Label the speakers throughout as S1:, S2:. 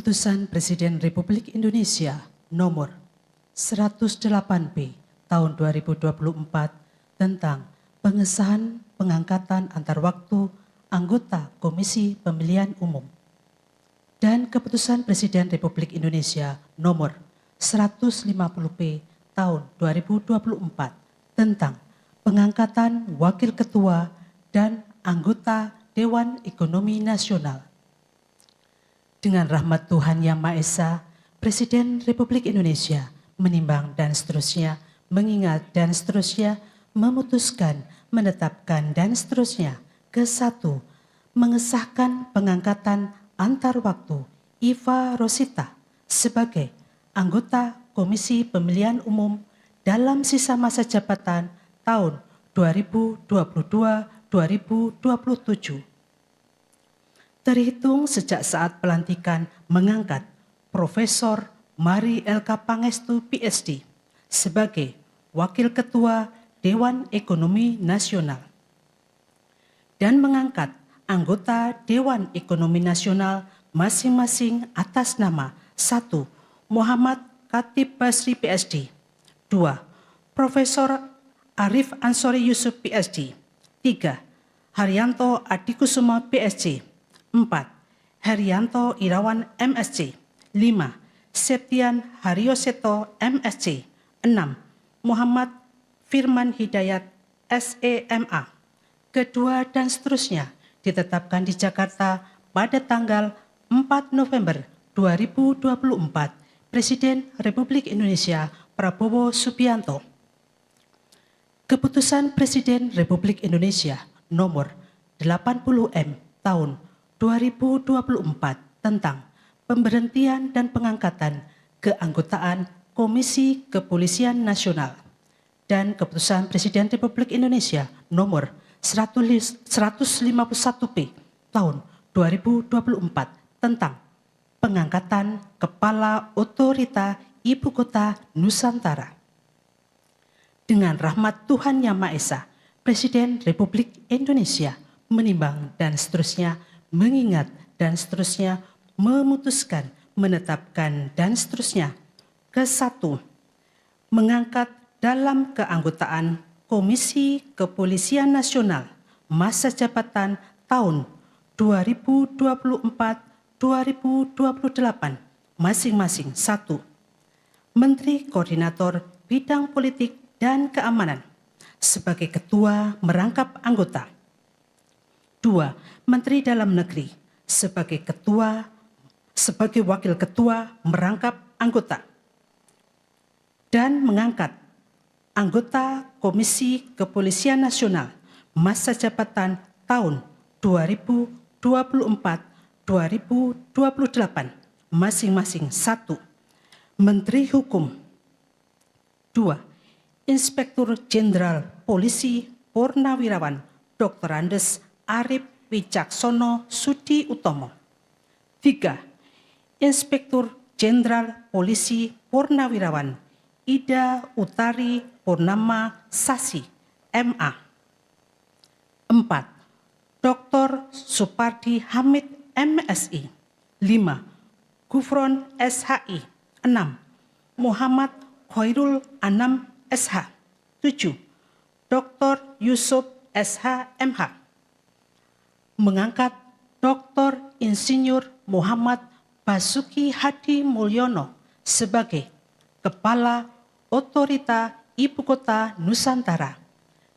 S1: Keputusan Presiden Republik Indonesia Nomor 108B Tahun 2024 tentang pengesahan pengangkatan antar waktu anggota Komisi Pemilihan Umum dan Keputusan Presiden Republik Indonesia Nomor 150B Tahun 2024 tentang pengangkatan Wakil Ketua dan anggota Dewan Ekonomi Nasional. Dengan rahmat Tuhan Yang Maha Esa, Presiden Republik Indonesia menimbang dan seterusnya, mengingat dan seterusnya, memutuskan, menetapkan dan seterusnya. Ke-1, mengesahkan pengangkatan antar waktu Iva Rosita sebagai anggota Komisi Pemilihan Umum dalam sisa masa jabatan tahun 2022-2027. Terhitung sejak saat pelantikan mengangkat Profesor Mari LK Pangestu PhD sebagai Wakil Ketua Dewan Ekonomi Nasional dan mengangkat anggota Dewan Ekonomi Nasional masing-masing atas nama 1. Muhammad Khatib Basri PhD, 2. Profesor Arif Ansori Yusuf PhD, 3. Haryanto Adikusumo PhD, 4. Herianto Irawan MSc, 5. Septian Haryoseto MSc, 6. Muhammad Firman Hidayat SEMA. Kedua dan seterusnya ditetapkan di Jakarta pada tanggal 4 November 2024. Presiden Republik Indonesia Prabowo Subianto. Keputusan Presiden Republik Indonesia Nomor 80M Tahun 2024 tentang pemberhentian dan pengangkatan keanggotaan Komisi Kepolisian Nasional dan Keputusan Presiden Republik Indonesia Nomor 151P Tahun 2024 tentang pengangkatan Kepala Otorita Ibu Kota Nusantara. Dengan rahmat Tuhan Yang Maha Esa, Presiden Republik Indonesia menimbang dan seterusnya, mengingat dan seterusnya, memutuskan, menetapkan dan seterusnya. Ke-1, mengangkat dalam keanggotaan Komisi Kepolisian Nasional masa jabatan tahun 2024-2028 masing-masing 1. Menteri Koordinator Bidang Politik dan Keamanan sebagai ketua merangkap anggota. 2. Menteri Dalam Negeri sebagai wakil ketua merangkap anggota dan mengangkat anggota Komisi Kepolisian Nasional masa jabatan tahun 2024-2028 masing-masing 1. Menteri Hukum. 2. Inspektur Jenderal Polisi Purnawirawan Dr. Andes Arif Wicaksono Sudi Utomo. 3. Inspektur Jenderal Polisi Purnawirawan Ida Utari Purnama Sasi, MA. 4. Dr. Supardi Hamid, MSI. 5. Gufron SHI. 6. Muhammad Khairul Anam SH. 7. Dr. Yusuf SH MH. Mengangkat Dr. Insinyur Muhammad Basuki Hadi Mulyono sebagai Kepala Otorita Ibu Kota Nusantara.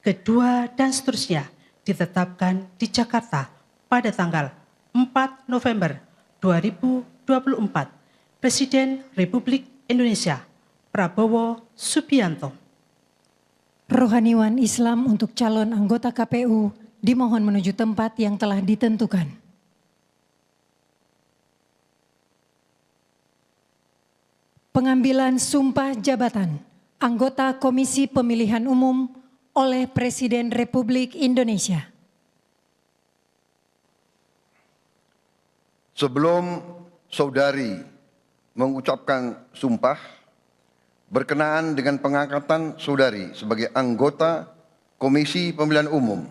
S1: Kedua dan seterusnya ditetapkan di Jakarta pada tanggal 4 November 2024. Presiden Republik Indonesia Prabowo Subianto.
S2: Rohaniwan Islam untuk calon anggota KPU dimohon menuju tempat yang telah ditentukan. Pengambilan sumpah jabatan anggota Komisi Pemilihan Umum oleh Presiden Republik Indonesia.
S3: Sebelum saudari mengucapkan sumpah berkenaan dengan pengangkatan saudari sebagai anggota Komisi Pemilihan Umum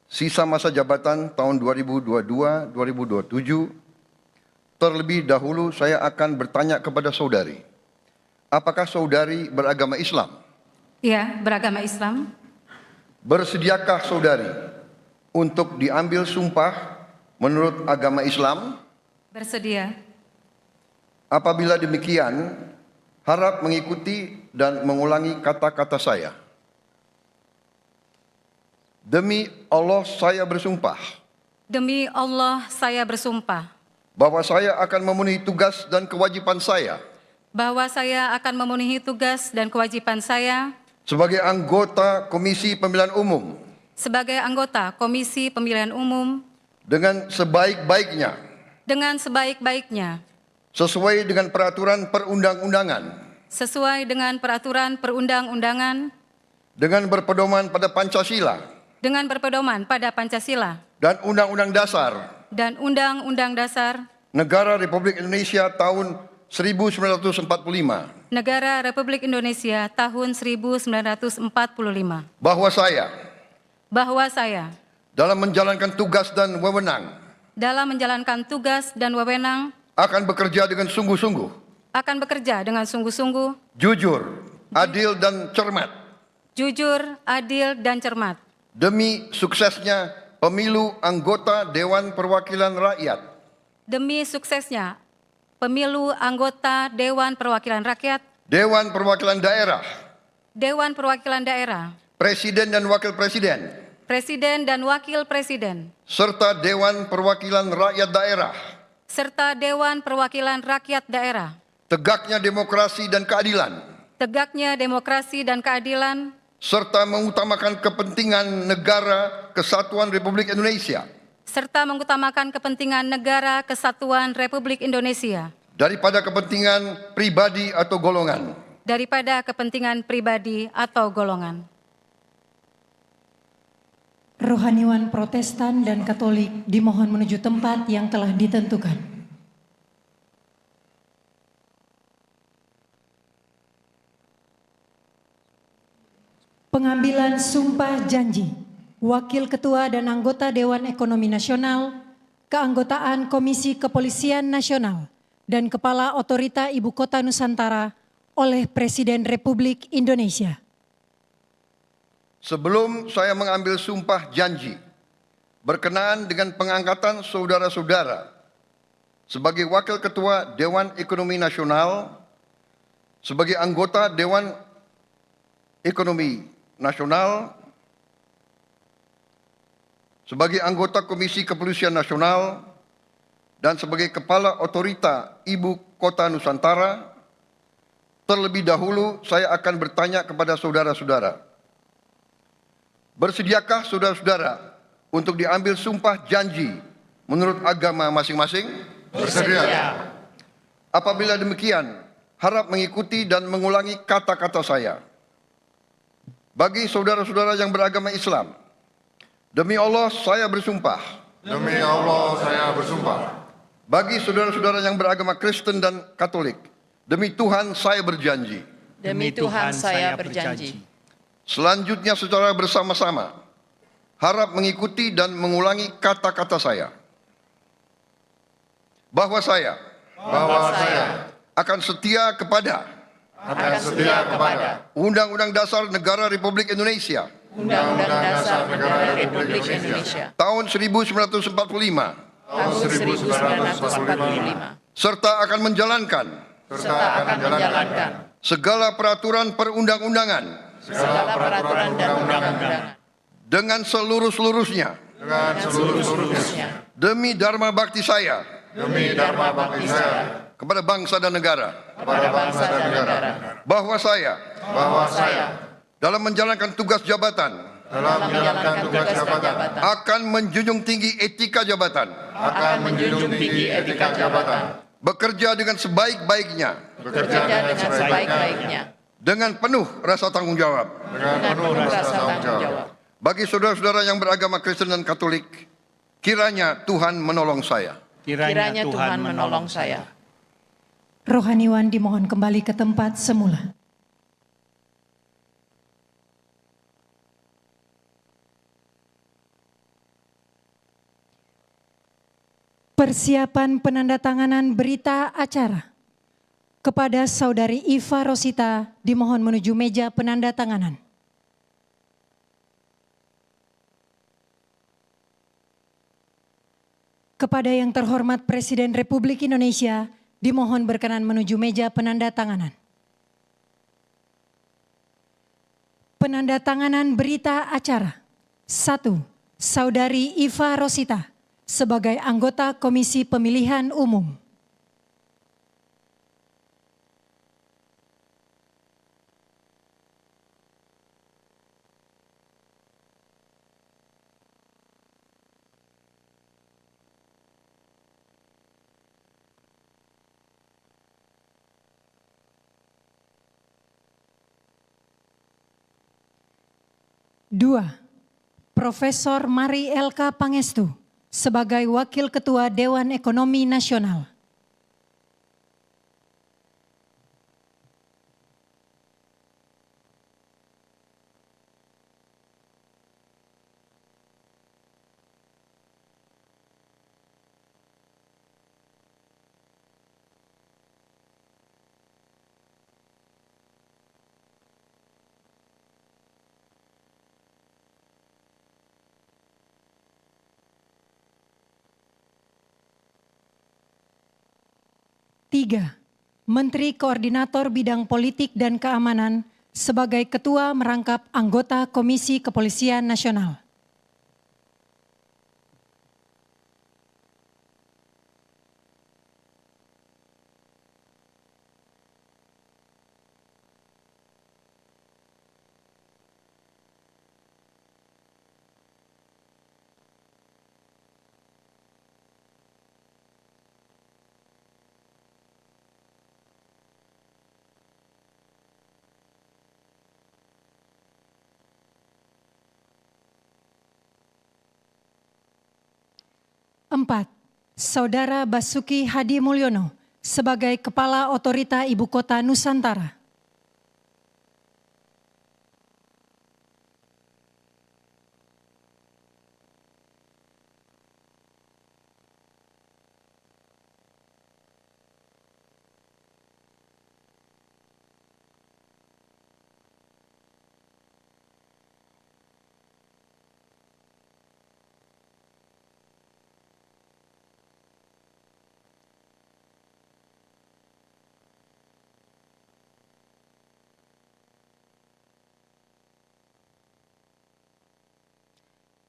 S3: sisa masa jabatan tahun 2022-2027 Terlebih dahulu saya akan bertanya kepada saudari, apakah saudari beragama Islam?
S2: Ya, beragama Islam.
S3: Bersediakah saudari untuk diambil sumpah menurut agama Islam?
S2: Bersedia.
S3: Apabila demikian, harap mengikuti dan mengulangi kata-kata saya. Demi Allah saya bersumpah
S2: Demi Allah saya bersumpah
S3: bahwa saya akan memenuhi tugas dan kewajiban saya
S2: bahwa saya akan memenuhi tugas dan kewajiban saya
S3: sebagai anggota Komisi Pemilihan Umum
S2: sebagai anggota Komisi Pemilihan Umum
S3: dengan sebaik-baiknya, sesuai dengan peraturan perundang-undangan,
S2: sesuai dengan peraturan perundang-undangan,
S3: dengan berpedoman pada Pancasila dan Undang-Undang Dasar Negara Republik Indonesia tahun 1945,
S2: Negara Republik Indonesia tahun 1945,
S3: bahwa saya
S2: bahwa saya
S3: dalam menjalankan tugas dan wewenang akan bekerja dengan sungguh-sungguh, jujur, adil dan cermat
S2: demi suksesnya pemilu anggota Dewan Perwakilan Rakyat, Dewan Perwakilan Daerah, Presiden dan Wakil Presiden, serta Dewan Perwakilan Rakyat Daerah, tegaknya demokrasi dan keadilan, serta mengutamakan kepentingan negara kesatuan Republik Indonesia daripada kepentingan pribadi atau golongan.
S4: Rohaniwan Protestan dan Katolik dimohon menuju tempat yang telah ditentukan. Pengambilan sumpah janji Wakil Ketua dan Anggota Dewan Ekonomi Nasional, keanggotaan Komisi Kepolisian Nasional, dan Kepala Otorita Ibu Kota Nusantara oleh Presiden Republik Indonesia.
S3: Sebelum saya mengambil sumpah janji berkenaan dengan pengangkatan saudara-saudara sebagai Wakil Ketua Dewan Ekonomi Nasional, sebagai anggota Dewan Ekonomi Nasional, sebagai anggota Komisi Kepolisian Nasional, dan sebagai Kepala Otorita Ibu Kota Nusantara, terlebih dahulu saya akan bertanya kepada saudara-saudara, bersediakah saudara-saudara untuk diambil sumpah janji menurut agama masing-masing?
S5: Bersedia.
S3: Apabila demikian, harap mengikuti dan mengulangi kata-kata saya. Bagi saudara-saudara yang beragama Islam, demi Allah saya bersumpah.
S5: Demi Allah saya bersumpah.
S3: Bagi saudara-saudara yang beragama Kristen dan Katolik, demi Tuhan saya berjanji.
S6: Demi Tuhan saya berjanji.
S3: Selanjutnya secara bersama-sama, harap mengikuti dan mengulangi kata-kata saya. Bahwa saya akan setia kepada Undang-Undang Dasar Negara Republik Indonesia
S6: Undang-Undang Dasar Negara Republik Indonesia
S3: tahun 1945, serta akan menjalankan segala peraturan perundang-undangan dengan seluruh-seluruhnya demi dharma bakti saya kepada bangsa dan negara, bahwa saya dalam menjalankan tugas jabatan akan menjunjung tinggi etika jabatan, bekerja dengan sebaik-baiknya, dengan penuh rasa tanggung jawab. Bagi saudara-saudara yang beragama Kristen dan Katolik, kiranya Tuhan menolong saya.
S6: Kiranya Tuhan menolong saya.
S4: Rohaniwan dimohon kembali ke tempat semula.
S2: Persiapan penandatanganan berita acara. Kepada Saudari Iva Rosita dimohon menuju meja penandatanganan. Kepada yang terhormat Presiden Republik Indonesia dimohon berkenan menuju meja penandatanganan. Penandatanganan berita acara. 1. Saudari Iva Rosita sebagai anggota Komisi Pemilihan Umum. Dua, Profesor Mari Elka Pangestu sebagai Wakil Ketua Dewan Ekonomi Nasional. Tiga, Menteri Koordinator Bidang Politik dan Keamanan sebagai Ketua merangkap anggota Komisi Kepolisian Nasional. Empat, Saudara Basuki Hadi Mulyono sebagai Kepala Otorita Ibu Kota Nusantara.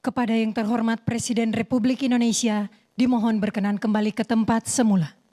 S2: Kepada yang terhormat Presiden Republik Indonesia, dimohon berkenan kembali ke tempat semula.